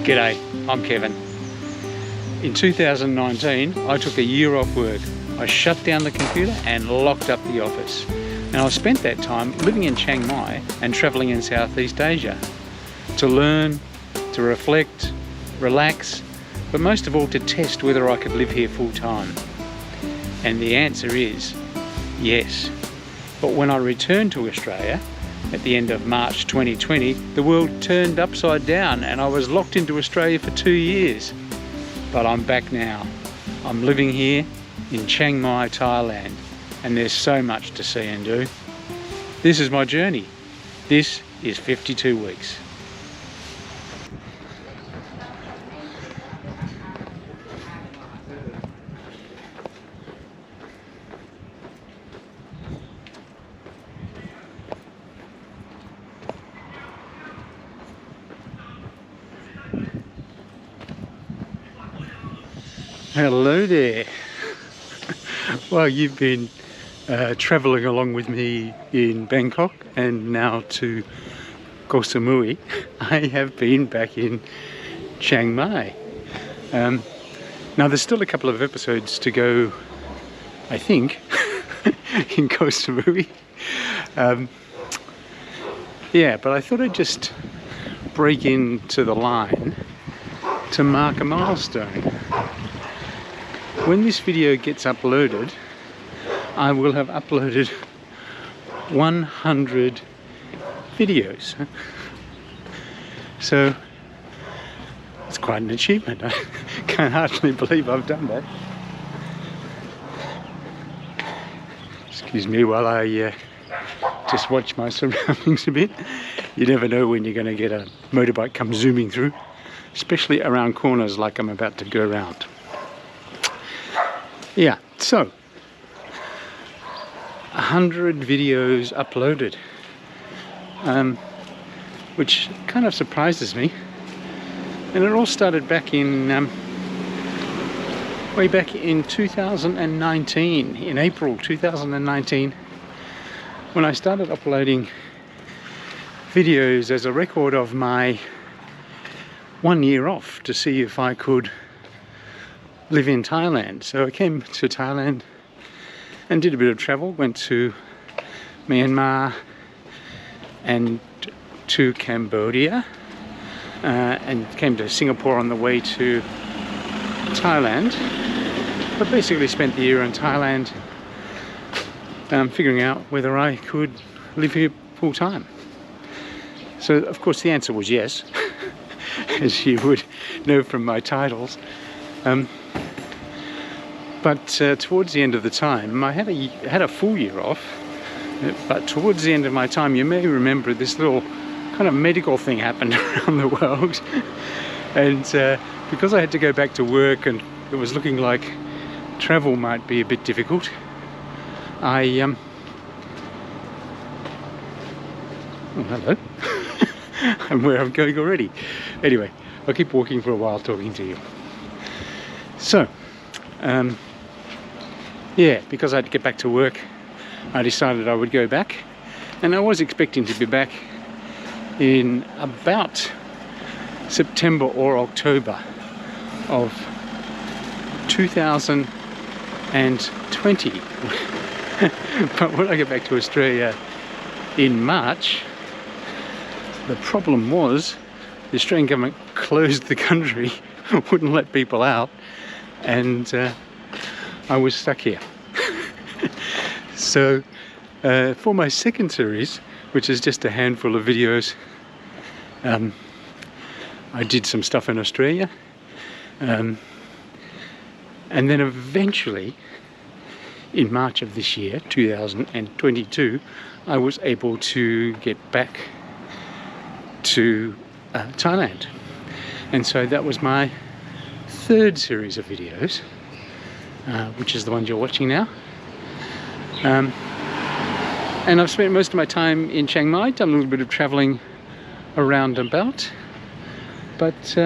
G'day, I'm Kevin. In 2019, I took a year off work. I shut down the computer and locked up the office. And I spent that time living in Chiang Mai and travelling in Southeast Asia to learn, to reflect, relax, but most of all to test whether I could live here full time. And the answer is yes. But when I returned to Australia at the end of March 2020, the world turned upside down and I was locked into Australia for 2 years. But I'm back now. I'm living here in Chiang Mai, Thailand, and there's so much to see and do. This is my journey. This is 52 weeks. Hello there. Well, you've been travelling along with me in Bangkok and now to Koh Samui. I have been back in Chiang Mai. Now there's still a couple of episodes to go, I think, in Koh Samui. Yeah, but I thought I'd just break into the line to mark a milestone. When this video gets uploaded, I will have uploaded 100 videos. So it's quite an achievement. I can't hardly believe I've done that. Excuse me while I just watch my surroundings a bit. You never know when you're going to get a motorbike come zooming through, especially around corners like I'm about to go around. Yeah, so 100 videos uploaded, which kind of surprises me. And it all started back in way back in 2019, in April 2019, when I started uploading videos as a record of my 1 year off to see if I could live in Thailand. So I came to Thailand and did a bit of travel, went to Myanmar and to Cambodia, and came to Singapore on the way to Thailand, but basically spent the year in Thailand figuring out whether I could live here full time. So of course the answer was yes, as you would know from my titles. But towards the end of the time, I had a full year off, but towards the end of my time, you may remember this little kind of medical thing happened around the world. And because I had to go back to work and it was looking like travel might be a bit difficult, oh, hello. I'm where I'm going already. Anyway, I'll keep walking for a while talking to you. So, yeah, because I had to get back to work, I decided I would go back, and I was expecting to be back in about September or October of 2020. But when I get back to Australia in March, the problem was the Australian government closed the country, wouldn't let people out, and I was stuck here. So for my second series, which is just a handful of videos, I did some stuff in Australia, and then eventually in March of this year, 2022, I was able to get back to Thailand. And so that was my third series of videos, which is the one you're watching now. And I've spent most of my time in Chiang Mai, done a little bit of travelling around and about, but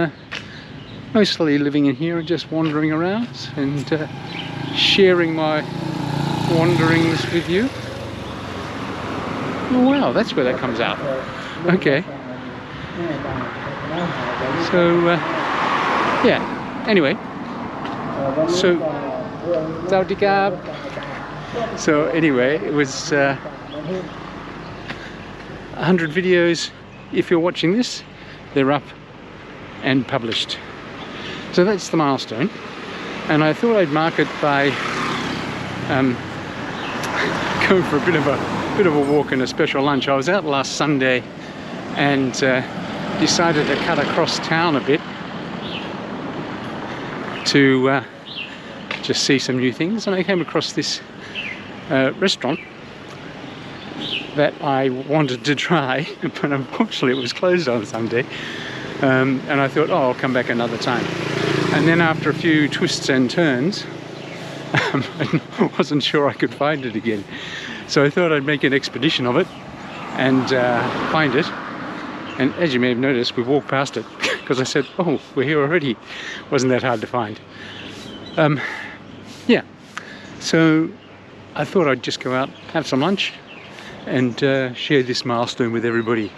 mostly living in here and just wandering around and sharing my wanderings with you. Oh wow, that's where that comes out. Okay. So yeah, anyway, so Saudi Arabia. So anyway, it was 100 videos. If you're watching this, they're up and published. So that's the milestone, and I thought I'd mark it by going for a bit of a walk and a special lunch. I was out last Sunday and decided to cut across town a bit to just see some new things, and I came across this restaurant that I wanted to try, but unfortunately it was closed on Sunday, and I thought, oh, I'll come back another time. And then after a few twists and turns, I wasn't sure I could find it again, so I thought I'd make an expedition of it and find it. And as you may have noticed, we walked past it because I said, oh, we're here already. Wasn't that hard to find. Yeah, so I thought I'd just go out, have some lunch, and share this milestone with everybody.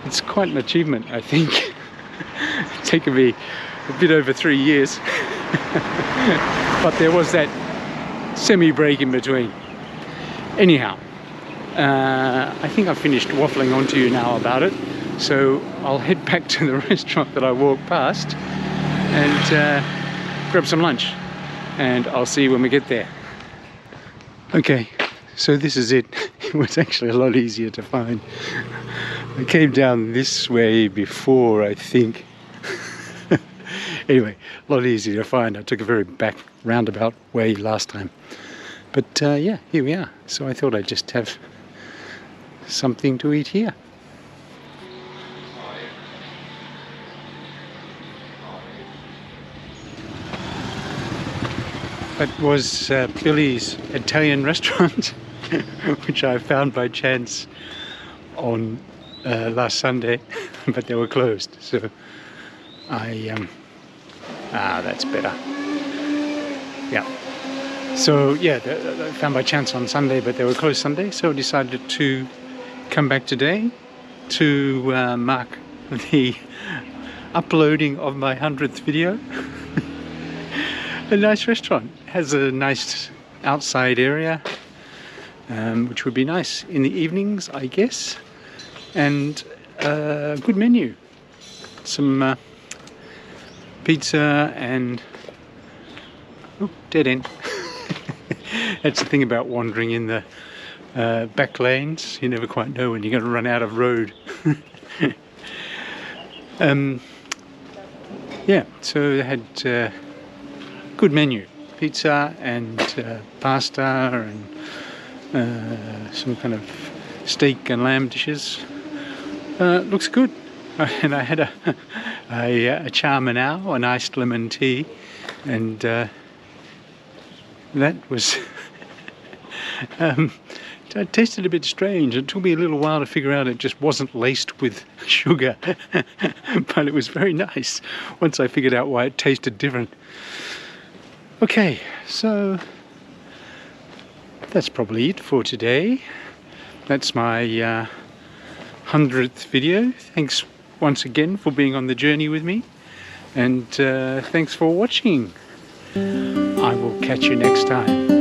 It's quite an achievement, I think. It's taken me a bit over 3 years, but there was that semi-break in between. Anyhow, I think I've finished waffling on to you now about it, so I'll head back to the restaurant that I walked past and grab some lunch, and I'll see you when we get there. Okay, so this is it. It was actually a lot easier to find. I came down this way before, I think. Anyway, a lot easier to find. I took a very back roundabout way last time. But yeah, here we are. So I thought I'd just have something to eat here. That was Billy's Italian restaurant, which I found by chance on last Sunday, but they were closed. So I that's better. Yeah. So yeah, I found by chance on Sunday, but they were closed Sunday. So I decided to come back today to mark the uploading of my 100th video. A nice restaurant. Has a nice outside area, which would be nice in the evenings, I guess, and a good menu. Some pizza and dead end. That's the thing about wandering in the back lanes. You never quite know when you're going to run out of road. Yeah, so they had good menu. Pizza and pasta and some kind of steak and lamb dishes. Looks good. And I had a cha manao, an iced lemon tea, and that was it tasted a bit strange. It took me a little while to figure out it just wasn't laced with sugar, but it was very nice once I figured out why it tasted different. Okay, so that's probably it for today. That's my 100th video. Thanks once again for being on the journey with me, and thanks for watching. I will catch you next time.